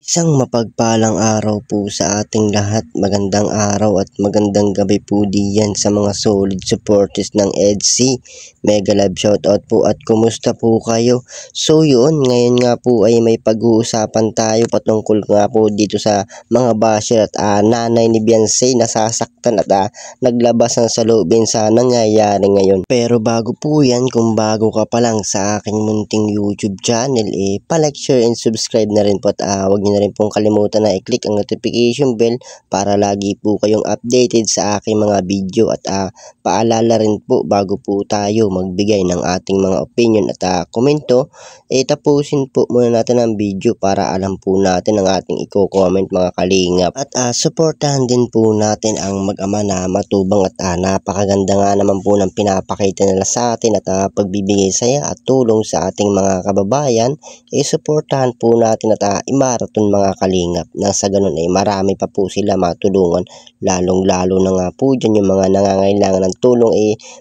Isang mapagpalang araw po sa ating lahat. Magandang araw at magandang gabi po diyan sa mga solid supporters ng EDC. Mega love shoutout po at kumusta po kayo? So yun, ngayon nga po ay may pag-uusapan tayo patungkol nga po dito sa mga basher at nanay ni Beyonce nasasaktan at naglabas ng saloobin sa nangyayari ngayon. Pero bago po yan, kung bago ka pa lang sa aking munting YouTube channel, pa-like, share and subscribe na rin po at huwag niyo na rin pong kalimutan na i-click ang notification bell para lagi po kayong updated sa aking mga video at paalala rin po bago po tayo magbigay ng ating mga opinion at komento, tapusin po muna natin ang video para alam po natin ang ating i-comment mga kalingap at supportahan din po natin ang mag-ama na matubang at napakaganda nga naman po ng pinapakita nila sa atin at pagbibigay saya at tulong sa ating mga kababayan. Suportahan po natin at i-marathon mga kalingap nang sa ganun marami pa po sila matulungan, lalong-lalo na nga po dyan yung mga nangangailangan ng tulong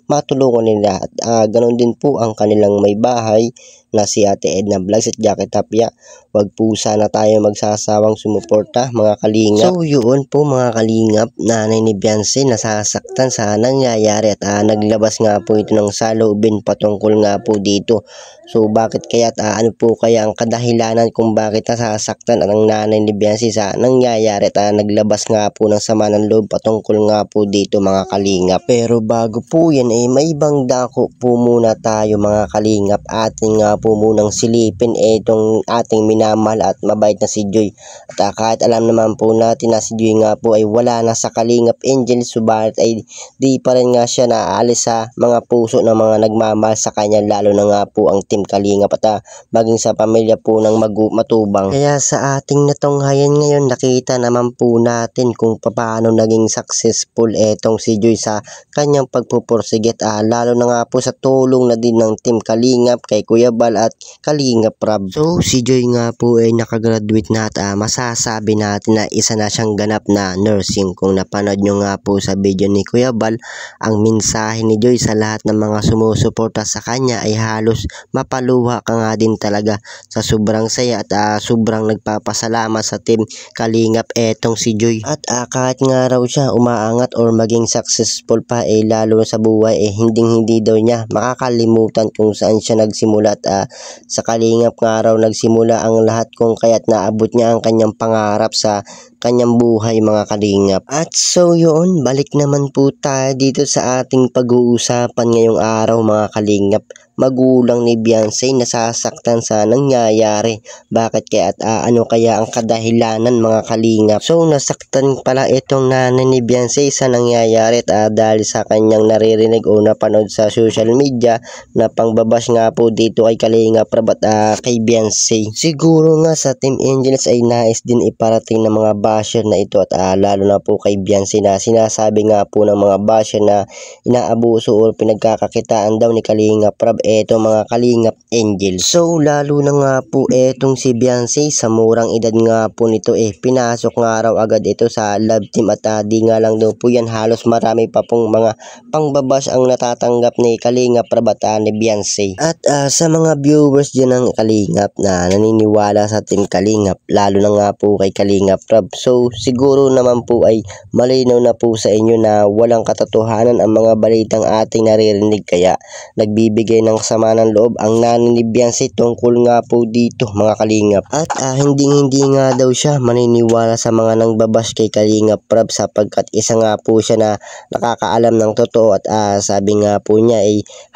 matulungan nila at ganun din po ang kanilang may bahay na si Ate Edna Vlogs at Jackie Tapia. Wag po sana tayo magsasawang sumuporta mga kalingap. So yun po mga kalingap, nanay ni Beyonce nasasaktan sa nangyayari at naglabas nga po ito ng saloobin patungkol nga po dito. So bakit kaya at ano po kaya ang kadahilanan kung bakit nasasaktan ang nanay ni Beyonce sa nangyayari at naglabas nga po ng sama ng loob patungkol nga po dito mga kalingap. Pero bago po yan may ibang dako po muna tayo mga kalingap. Ating nga po munang silipin itong ating minamahal at mabait na si Joy. At kahit alam naman po natin na si Joy nga po ay wala na sa Kalingap Angel, subalit ay di pa rin nga siya naaalis sa mga puso ng mga nagmamahal sa kanya, lalo na nga po ang Team Kalingap at maging sa pamilya po ng matubang. Kaya sa ating natunghayan ngayon, nakita naman po natin kung paano naging successful etong si Joy sa kanyang pagpupursigit, lalo na nga po sa tulong na din ng Team Kalingap kay Kuya Bal at Kalingap Rab. So si Joy nga po ay nakagraduate na at masasabi natin na isa na siyang ganap na nursing. Kung napanood nyo nga po sa video ni Kuya Bal, ang mensahe ni Joy sa lahat ng mga sumusuporta sa kanya ay halos mapaluha ka nga din talaga sa sobrang saya at sobrang nagpapasalamat sa Team Kalingap etong si Joy. At kahit nga raw siya umaangat or maging successful pa lalo sa buhay hindi daw niya makakalimutan kung saan siya nagsimula at sa Kalingap nga raw nagsimula ang lahat kung kaya't naabot niya ang kanyang pangarap sa kanyang buhay mga kalingap. At so yun, balik naman po tayo dito sa ating pag-uusapan ngayong araw mga kalingap. Magulang ni Beyonce nasasaktan sa nangyayari. Bakit kaya at ano kaya ang kadahilanan mga kalingap? So nasaktan pala itong nanay ni Beyonce sa nangyayari at dahil sa kanyang naririnig o napanood sa social media na pangbabash nga po dito kay Kalingap Rab at kay Beyonce. Siguro nga sa Team Angels ay nais din iparating ng mga basher na ito at lalo na po kay Beyonce na sinasabi nga po ng mga basher na inaabuso o pinagkakakitaan daw ni Kalingap Rab mga Kalingap Angel. So lalo na nga po etong si Beyonce sa murang edad nga po nito pinasok nga raw agad ito sa love team at di nga lang daw po yan, halos marami pa pong mga pangbabash ang natatanggap ni Kalingap Rab at ni Beyonce. At sa mga viewers dyan ng Kalingap na naniniwala sa Team Kalingap, lalo na nga po kay Kalingap Rab, so siguro naman po ay malinaw na po sa inyo na walang katotohanan ang mga balitang ating naririnig, kaya nagbibigay ng sama ng loob ang nanay ni Beyonce tungkol nga po dito mga kalingap. At hindi nga daw siya maniniwala sa mga nangbabash kay Kalingap Rab sapagkat isa nga po siya na nakakaalam ng totoo at sabi nga po niya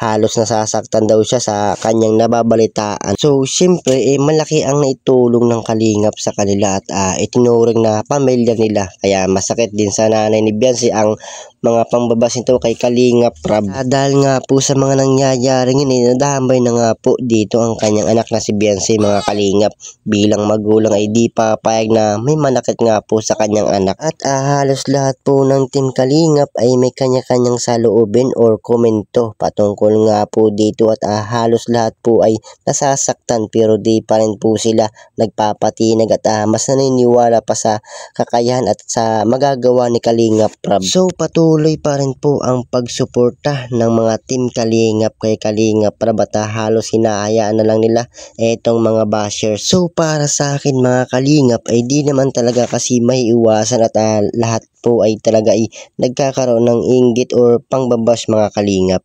halos nasasaktan daw siya sa kanyang nababalitaan. So syempre malaki ang naitulong ng Kalingap sa kanila at itinuring na pamilya nila, kaya masakit din sa nanay ni Beyonce ang mga pangbabash nito kay Kalingap Rab. Dahil nga po sa mga nangyayari ngayon, nadamay na nga po dito ang kanyang anak na si Beyonce mga kalingap. Bilang magulang ay di papayag na may manakit nga po sa kanyang anak. At halos lahat po ng Team Kalingap ay may kanya-kanyang saloobin or komento patungkol nga po dito at halos lahat po ay nasasaktan pero di pa rin po sila nagpapatinag at mas naniniwala pa sa sa kakayahan at sa magagawa ni Kalingap Prab. So patuloy pa rin po ang pagsuporta ng mga team Kalingap kay Kalingap Prab at halos hinahayaan na lang nila etong mga bashers. So para sa akin mga Kalingap ay di naman talaga kasi may iwasan at lahat po ay talaga ay nagkakaroon ng inggit or pangbabash mga Kalingap.